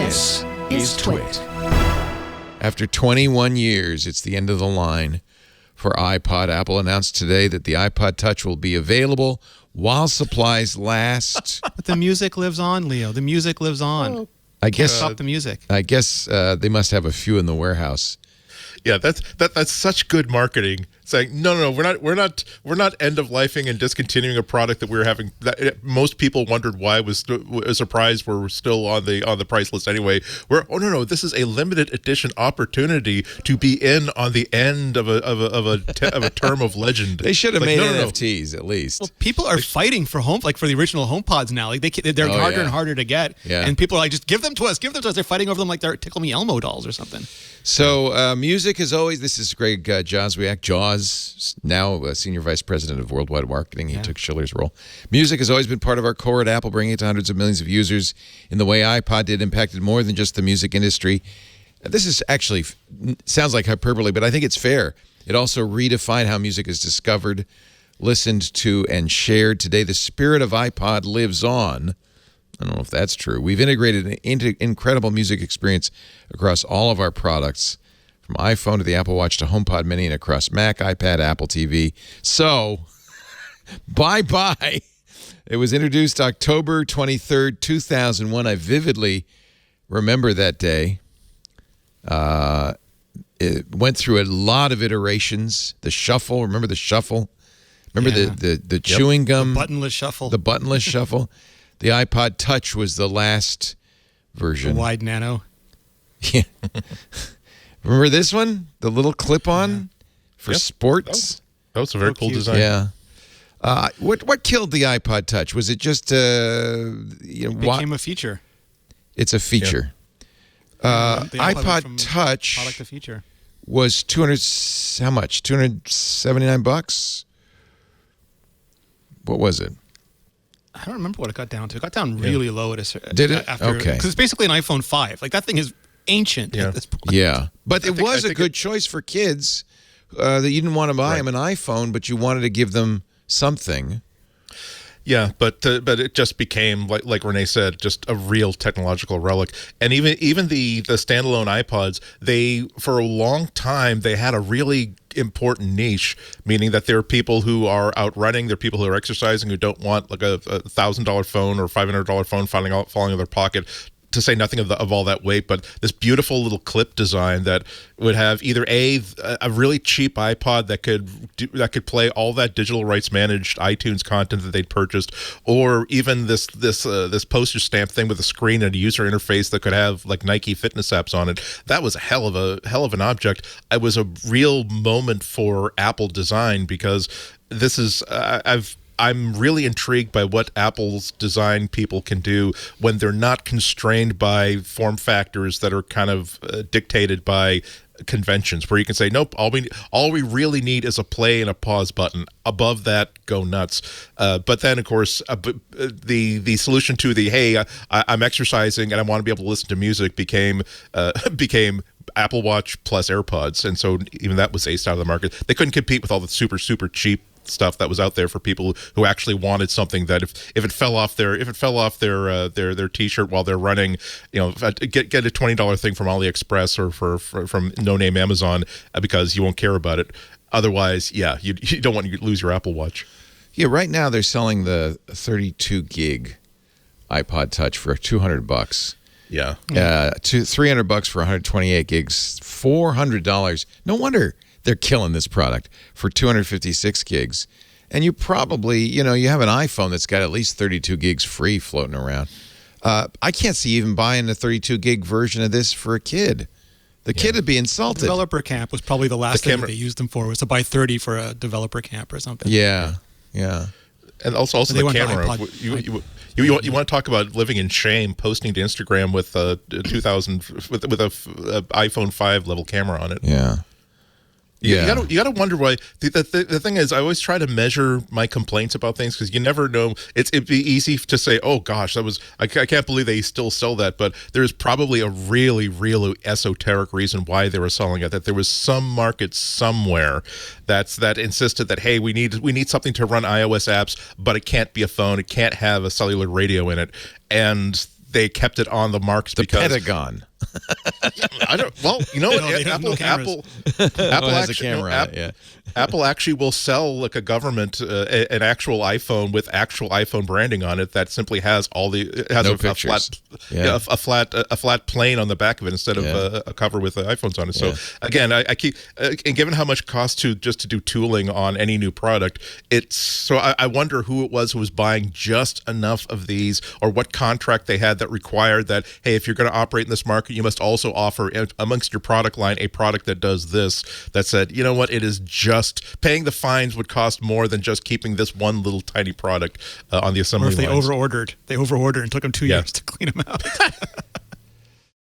This is TWiT. After 21 years, it's the end of the line for iPod. Apple announced today that the iPod Touch will be available while supplies last. But the music lives on, Leo. The music lives on. I guess Stop the music. I guess they must have a few in the warehouse. Yeah, that's such good marketing. Saying no, we're not end of lifing and discontinuing a product that we're having. That most people wondered why was surprised we're still on the price list anyway. No, this is a limited edition opportunity to be in on the end of a term of legend. They should have made NFTs at least. Well, people are fighting for for the original HomePods now. Like they're harder and harder to get. Yeah. And people are like, just give them to us. They're fighting over them like they're Tickle Me Elmo dolls or something. So music is always. This is Greg Joswiak. Jaws, now Senior Vice President of Worldwide Marketing. He took Schiller's role. Music has always been part of our core at Apple, bringing it to hundreds of millions of users in the way iPod did, impacted more than just the music industry. This is actually, sounds like hyperbole, but I think it's fair. It also redefined how music is discovered, listened to, and shared. Today, the spirit of iPod lives on. I don't know if that's true. We've integrated an incredible music experience across all of our products, from iPhone to the Apple Watch to HomePod Mini and across Mac, iPad, Apple TV. So, bye-bye. It was introduced October 23rd, 2001. I vividly remember that day. It went through a lot of iterations. The shuffle, remember the shuffle? Remember the chewing gum? The buttonless shuffle. The buttonless shuffle. The iPod Touch was the last version. The wide nano. Yeah. Remember this one? The little clip-on for sports? That was a very cool design. Yeah. What killed the iPod Touch? Was it just it became a feature. It's a feature. The iPod Touch product to feature was how much? $279? What was it? I don't remember what it got down to. It got down really low at a Did it? Okay. Because it's basically an iPhone 5. Like, that thing is ancient at this point. Yeah. But it was a good choice for kids that you didn't want to buy them an iPhone, but you wanted to give them something. Yeah, but it just became, like Rene said, just a real technological relic. And even the standalone iPods, for a long time, they had a really important niche, meaning that there are people who are out running, there are people who are exercising who don't want like a $1,000 phone or $500 phone falling in their pocket, to say nothing of all that weight, but this beautiful little clip design that would have either a really cheap iPod that could play all that digital rights managed iTunes content that they'd purchased, or even this postage stamp thing with a screen and a user interface that could have like Nike fitness apps on it. That was a hell of an object. It was a real moment for Apple design, because this is I'm really intrigued by what Apple's design people can do when they're not constrained by form factors that are kind of dictated by conventions, where you can say, nope, all we really need is a play and a pause button. Above that, go nuts. But then, of course, the solution to I'm exercising and I want to be able to listen to music became Apple Watch plus AirPods, and so even that was aced out of the market. They couldn't compete with all the super cheap stuff that was out there for people who actually wanted something that if it fell off their t-shirt while they're running, get a $20 thing from AliExpress or from no-name Amazon, because you won't care about it. Otherwise, you don't want to lose your Apple Watch. Yeah, right now they're selling the 32 gig iPod Touch for $200. Yeah. $300 for 128 gigs, $400. No wonder they're killing this product for 256 gigs. And you probably, you have an iPhone that's got at least 32 gigs free floating around. I can't see even buying a 32 gig version of this for a kid. The kid would be insulted. Developer camp was probably the last thing that they used them for, was to buy 30 for a developer camp or something. Yeah. And also the camera. You want to talk about living in shame, posting to Instagram with a 2000 with a iPhone 5 level camera on it. Yeah. You gotta wonder why. The thing is, I always try to measure my complaints about things, because you never know. It'd be easy to say, oh gosh, I can't believe they still sell that, but there's probably a really esoteric reason why they were selling it. That there was some market somewhere that insisted that, hey, we need something to run iOS apps, but it can't be a phone, it can't have a cellular radio in it, and they kept it on the marks The because Pentagon. I don't. Well, you know, No, they have no cameras. Apple has a actually, camera on it, yeah. Apple actually will sell like a government an actual iPhone with actual iPhone branding on it that simply has all the it has No a flat pictures. a flat plane on the back of it instead of a cover with the iPhones on it. So again, I keep and given how much it costs to do tooling on any new product, I wonder who it was who was buying just enough of these, or what contract they had that required that, hey, if you're going to operate in this market, you must also offer amongst your product line a product that does this. That said, you know what, it is just paying the fines would cost more than just keeping this one little tiny product on the assembly Or if they lines. overordered and took them 2 years to clean them out.